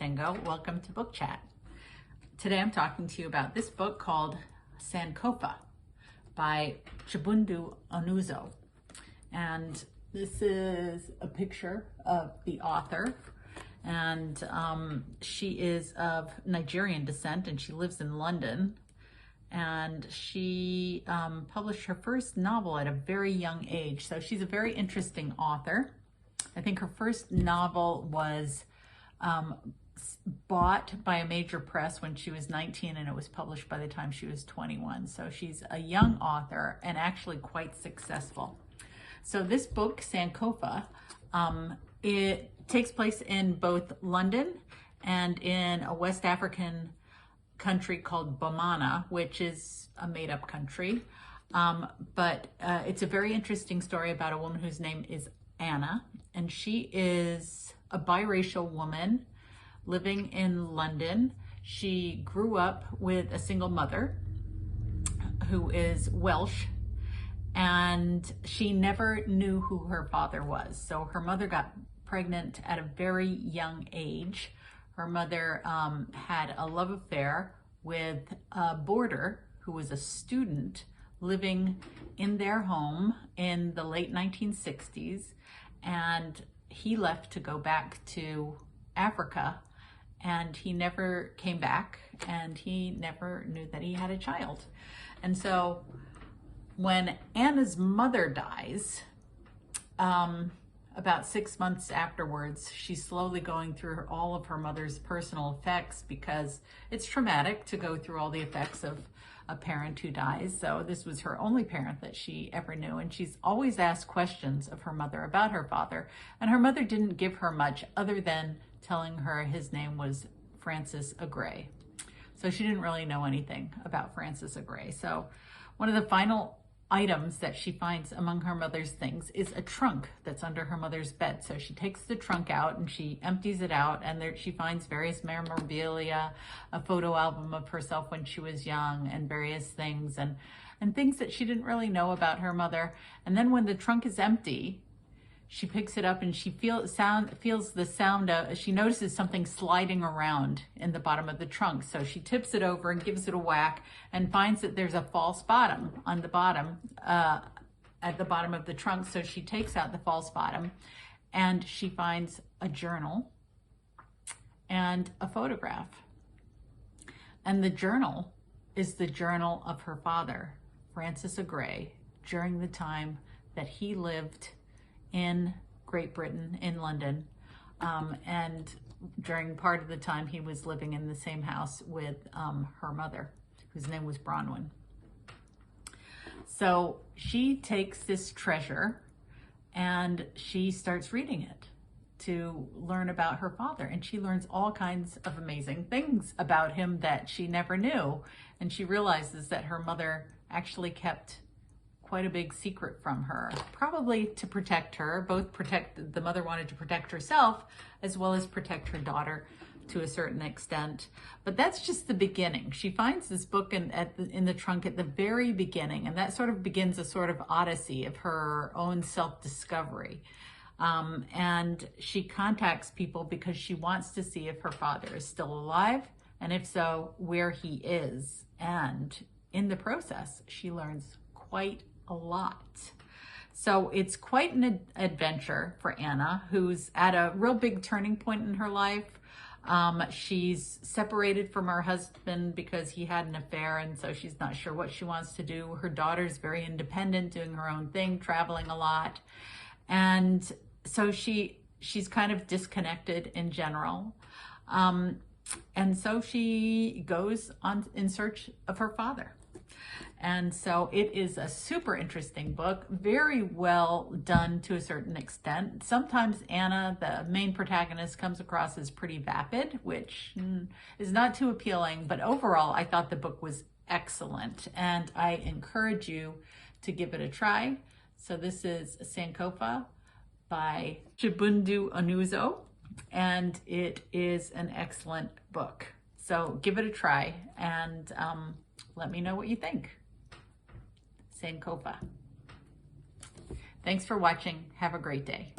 Tango. Welcome to Book Chat. Today I'm talking to you about this book called Sankofa by Chibundu Onuzo. And this is a picture of the author. And she is of Nigerian descent and she lives in London. And she published her first novel at a very young age. So she's a very interesting author. I think her first novel was bought by a major press when she was 19 and it was published by the time she was 21. So she's a young author and actually quite successful. So this book, Sankofa, it takes place in both London and in a West African country called Bomana, which is a made-up country. But it's a very interesting story about a woman whose name is Anna, and she is a biracial woman living in London. She grew up with a single mother who is Welsh, and she never knew who her father was. So her mother got pregnant at a very young age. Her mother had a love affair with a boarder who was a student living in their home in the late 1960s, and he left to go back to Africa, and he never came back, and he never knew that he had a child. And so when Anna's mother dies, about 6 months afterwards, she's slowly going through all of her mother's personal effects because it's traumatic to go through all the effects of a parent who dies. So this was her only parent that she ever knew. And she's always asked questions of her mother about her father. And her mother didn't give her much other than telling her his name was Francis Agray. So she didn't really know anything about Francis Agray. So one of the final items that she finds among her mother's things is a trunk that's under her mother's bed. So she takes the trunk out and she empties it out, and there she finds various memorabilia, a photo album of herself when she was young, and various things and things that she didn't really know about her mother. And then when the trunk is empty, she picks it up and she feels the sound of, she notices something sliding around in the bottom of the trunk. So she tips it over and gives it a whack and finds that there's a false bottom on the bottom, at the bottom of the trunk. So she takes out the false bottom and she finds a journal and a photograph. And the journal is the journal of her father, Francis Agray, during the time that he lived in Great Britain, in London, and during part of the time he was living in the same house with her mother, whose name was Bronwyn. So she takes this treasure and she starts reading it to learn about her father, and she learns all kinds of amazing things about him that she never knew, and she realizes that her mother actually kept quite a big secret from her, probably to protect her. The mother wanted to protect herself as well as protect her daughter to a certain extent. But that's just the beginning. She finds this book in the trunk at the very beginning, and that sort of begins a sort of odyssey of her own self-discovery. And she contacts people because she wants to see if her father is still alive, and if so, where he is. And in the process, she learns quite a lot. So it's quite an adventure for Anna, who's at a real big turning point in her life. She's separated from her husband because he had an affair, and so she's not sure what she wants to do. Her daughter's very independent, doing her own thing, traveling a lot. And so she's kind of disconnected in general. And so she goes on in search of her father. And so it is a super interesting book, very well done to a certain extent. Sometimes Anna, the main protagonist, comes across as pretty vapid, which is not too appealing, but overall I thought the book was excellent, and I encourage you to give it a try. So this is Sankofa by Chibundu Onuzo, and it is an excellent book. So give it a try and let me know what you think. Sankofa. Thanks for watching. Have a great day.